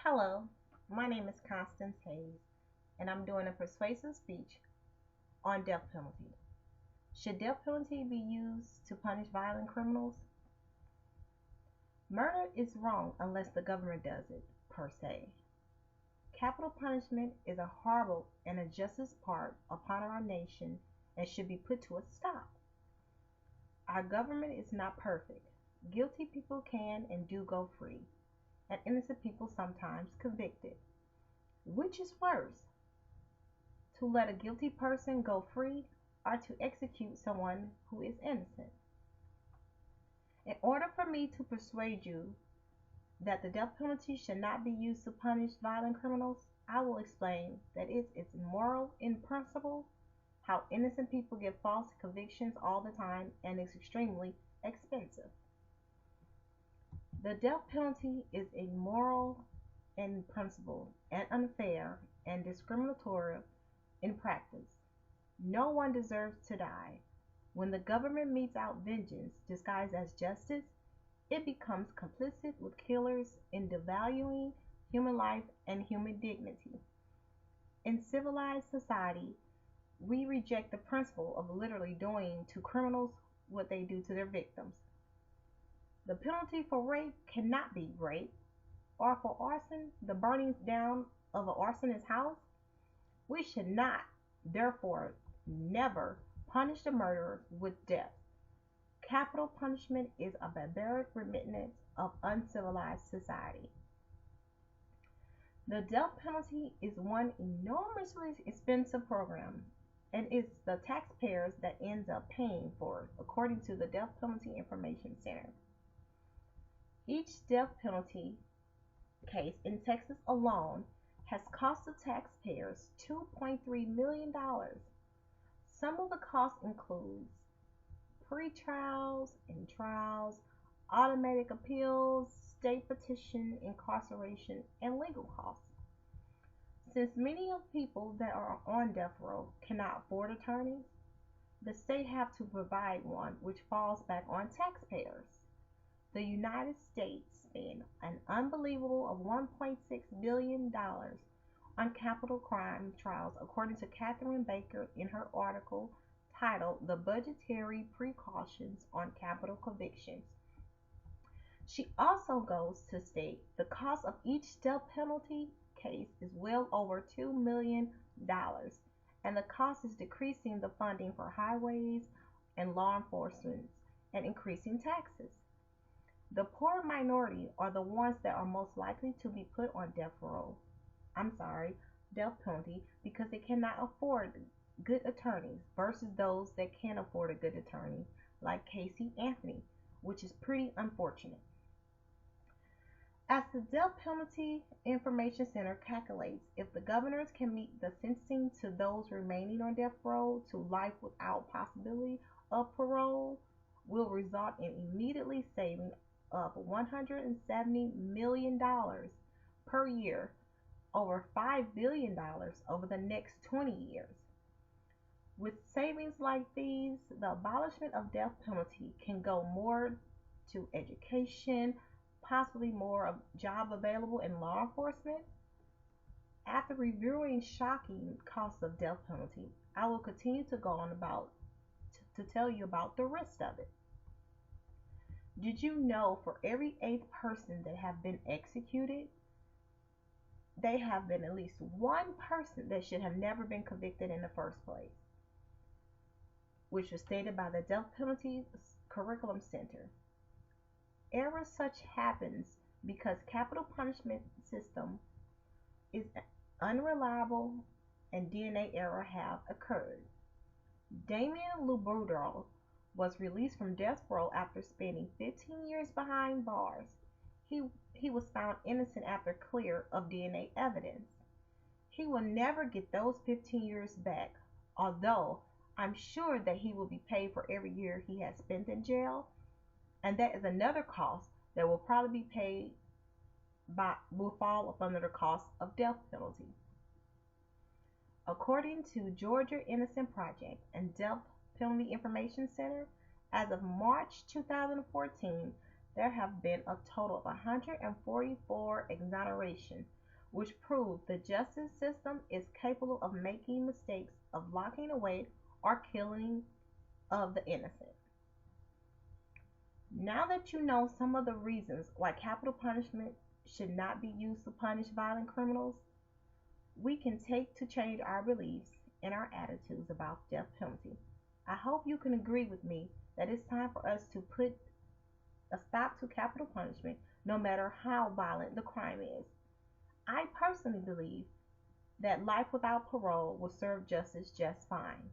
Hello, my name is Constance Hayes, and I'm doing a persuasive speech on death penalty. Should death penalty be used to punish violent criminals? Murder is wrong unless the government does it, per se. Capital punishment is a horrible and injustice part upon our nation and should be put to a stop. Our government is not perfect. Guilty people can and do go free, and innocent people sometimes convicted. Which is worse, to let a guilty person go free or to execute someone who is innocent? In order for me to persuade you that the death penalty should not be used to punish violent criminals, I will explain that it is immoral in principle, how innocent people get false convictions all the time, and is extremely expensive. The death penalty is immoral in principle and unfair and discriminatory in practice. No one deserves to die. When the government metes out vengeance disguised as justice, it becomes complicit with killers in devaluing human life and human dignity. In civilized society, we reject the principle of literally doing to criminals what they do to their victims. The penalty for rape cannot be rape, or for arson, the burning down of an arsonist's house. We should not, therefore, never punish the murderer with death. Capital punishment is a barbaric remittance of uncivilized society. The death penalty is one enormously expensive program, and it's the taxpayers that ends up paying for it, according to the Death Penalty Information Center. Each death penalty case in Texas alone has cost the taxpayers $2.3 million. Some of the costs include pre-trials and trials, automatic appeals, state petition, incarceration, and legal costs. Since many of people that are on death row cannot afford attorneys, the state have to provide one, which falls back on taxpayers. The United States spent an unbelievable of $1.6 billion on capital crime trials, according to Catherine Baker in her article titled "The Budgetary Precautions on Capital Convictions." She also goes to state the cost of each death penalty case is well over $2 million, and the cost is decreasing the funding for highways and law enforcement and increasing taxes. The poor minority are the ones that are most likely to be put on death penalty because they cannot afford good attorneys versus those that can afford a good attorney, like Casey Anthony, which is pretty unfortunate. As the Death Penalty Information Center calculates, if the governors can meet the sentencing to those remaining on death row to life without possibility of parole, will result in immediately saving of $170 million per year, over $5 billion over the next 20 years. With savings like these, the abolishment of death penalty can go more to education, possibly more of job available in law enforcement. After reviewing shocking costs of death penalty, I will continue to go on about to tell you about the rest of it. Did you know for every eighth person that have been executed, they have been at least one person that should have never been convicted in the first place, which was stated by the Death Penalty Curriculum Center. Error such happens because capital punishment system is unreliable and DNA error have occurred. Damien Luboudreau was released from death row after spending 15 years behind bars. He, he was found innocent after clear of DNA evidence. He will never get those 15 years back, although I'm sure that he will be paid for every year he has spent in jail, and that is another cost that will probably be paid will fall up under the cost of death penalty. According to Georgia Innocent Project and Death Penalty Information Center, as of March 2014, there have been a total of 144 exonerations, which prove the justice system is capable of making mistakes of locking away or killing of the innocent. Now that you know some of the reasons why capital punishment should not be used to punish violent criminals, we can take to change our beliefs and our attitudes about death penalty. I hope you can agree with me that it's time for us to put a stop to capital punishment no matter how violent the crime is. I personally believe that life without parole will serve justice just fine.